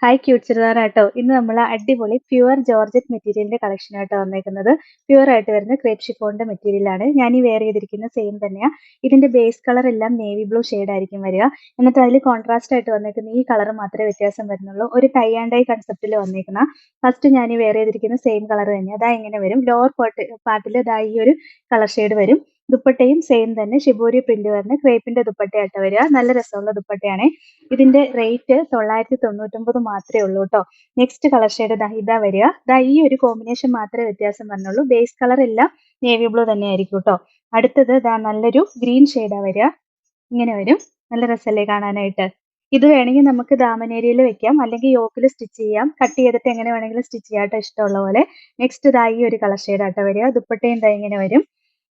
Hi cute ചെറുതാറാട്ടോ. ഇന്ന് നമ്മൾ അടിപൊളി പ്യുവർ ജോർജറ്റ് മെറ്റീരിയലിന്റെ കളക്ഷനായിട്ടോ വന്നേക്കുന്നത്. പ്യുവർ ആയിട്ട് വരുന്ന ക്രേപ്പ് ഷിഫോണിന്റെ മെറ്റീരിയലാണ്. ഞാൻ ഈ വെയർ ചെയ്തിരിക്കുന്ന സെയിം തന്നെയാ. ഇതിന്റെ ബേസ് കളർ എല്ലാം നേവി ബ്ലൂ ഷെയ്ഡ് ആയിരിക്കും വരിക. എന്നിട്ട് അതിൽ കോൺട്രാസ്റ്റ് ആയിട്ട് വന്നേക്കുന്ന ഈ കളർ മാത്രമേ വ്യത്യാസം വരുന്നുള്ളൂ. ഒരു ടൈ ആൻഡ് ഡൈ കൺസെപ്റ്റിൽ വന്നേക്കുന്ന ഫസ്റ്റ് ഞാൻ ഈ വെയർ ചെയ്തിരിക്കുന്ന സെയിം കളർ തന്നെ. അതാ ഇങ്ങനെ വരും. ലോവർ പാർട്ടിൽ ഇതാ ഈ ഒരു കളർ ഷെയ്ഡ് വരും. ദുപ്പട്ടയും സെയിം തന്നെ ഷിബോരി പ്രിന്റ് വരുന്ന ക്രേപ്പിന്റെ ദുപ്പട്ടയായിട്ട് വരിക. നല്ല രസമുള്ള ദുപ്പട്ടയാണ്. ഇതിന്റെ റേറ്റ് 999 മാത്രമേ ഉള്ളൂ കേട്ടോ. നെക്സ്റ്റ് കളർ ഷെയ്ഡ് ഇതാ വരിക. ഈ ഒരു കോമ്പിനേഷൻ മാത്രമേ വ്യത്യാസം വരണുള്ളൂ. ബേസ് കളർ എല്ലാം നേവി ബ്ലൂ തന്നെ ആയിരിക്കും കേട്ടോ. അടുത്തത് നല്ലൊരു ഗ്രീൻ ഷെയ്ഡാ വരിക. ഇങ്ങനെ വരും. നല്ല രസമല്ലേ കാണാനായിട്ട്. ഇത് വേണമെങ്കിൽ നമുക്ക് ദാമനേരിയയിൽ വെക്കാം, അല്ലെങ്കിൽ യോക്കിൽ സ്റ്റിച്ച് ചെയ്യാം. കട്ട് ചെയ്തിട്ട് എങ്ങനെ വേണമെങ്കിലും സ്റ്റിച്ച് ചെയ്യാം കേട്ടോ, ഇഷ്ടമുള്ള പോലെ. നെക്സ്റ്റ് ഈ ഒരു കളർ ഷെയ്ഡ് ആട്ടോ വരിക. ദുപ്പട്ടയും ഇങ്ങനെ വരും.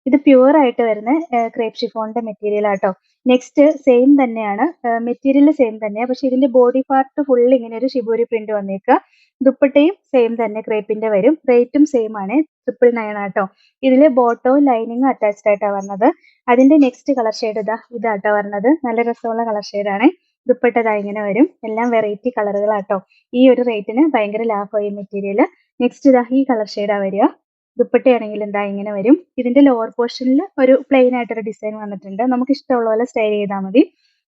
ഇത് പ്യുവർ ആയിട്ട് വരുന്ന ക്രേപ്പ് ഷിഫോണിന്റെ മെറ്റീരിയൽ ആട്ടോ. നെക്സ്റ്റ് സെയിം തന്നെയാണ്, മെറ്റീരിയൽ സെയിം തന്നെയാണ്, പക്ഷെ ഇതിന്റെ ബോഡി പാർട്ട് ഫുൾ ഇങ്ങനെ ഒരു ഷിബോരി പ്രിന്റ് വന്നേക്കുക. ദുപ്പട്ടയും സെയിം തന്നെ ക്രേപ്പിന്റെ വരും. റേറ്റും സെയിം ആണ്, 999 ആട്ടോ. ഇതിൽ ബോട്ടവും ലൈനിങ്ങും അറ്റാച്ച്ഡ് ആയിട്ടാണ് വരുന്നത്. അതിന്റെ നെക്സ്റ്റ് കളർ ഷെയ്ഡ് ഇതാട്ടോ വരുന്നത്. നല്ല രസമുള്ള കളർ ഷെയ്ഡാണ്. ദുപ്പട്ട ഇങ്ങനെ വരും. എല്ലാം വെറൈറ്റി കളറുകളാട്ടോ. ഈ ഒരു റേറ്റിന് ഭയങ്കര ലാഭമായി മെറ്റീരിയൽ. നെക്സ്റ്റ് ഈ കളർ ഷെയ്ഡാ വരിക. ദുപ്പട്ടയാണെങ്കിൽ ഇങ്ങനെ വരും. ഇതിന്റെ ലോവർ പോർഷനിൽ ഒരു പ്ലെയിൻ ആയിട്ടൊരു ഡിസൈൻ വന്നിട്ടുണ്ട്. നമുക്ക് ഇഷ്ടമുള്ള പോലെ സ്റ്റൈൽ ചെയ്താൽ മതി.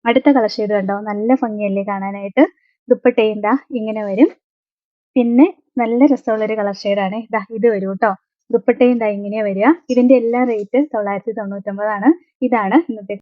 അടുത്ത കളർ ഷെയ്ഡ് കണ്ടോ, നല്ല ഭംഗിയല്ലേ കാണാനായിട്ട്. ദുപ്പട്ടയും ഇങ്ങനെ വരും. പിന്നെ നല്ല രസമുള്ളൊരു കളർ ഷെയ്ഡാണ് ഇത് വരും കേട്ടോ. ദുപ്പട്ടയും ഇങ്ങനെയാ വരിക. ഇതിന്റെ എല്ലാ റേറ്റ് 999 ആണ്. ഇതാണ് ഇന്നത്തെ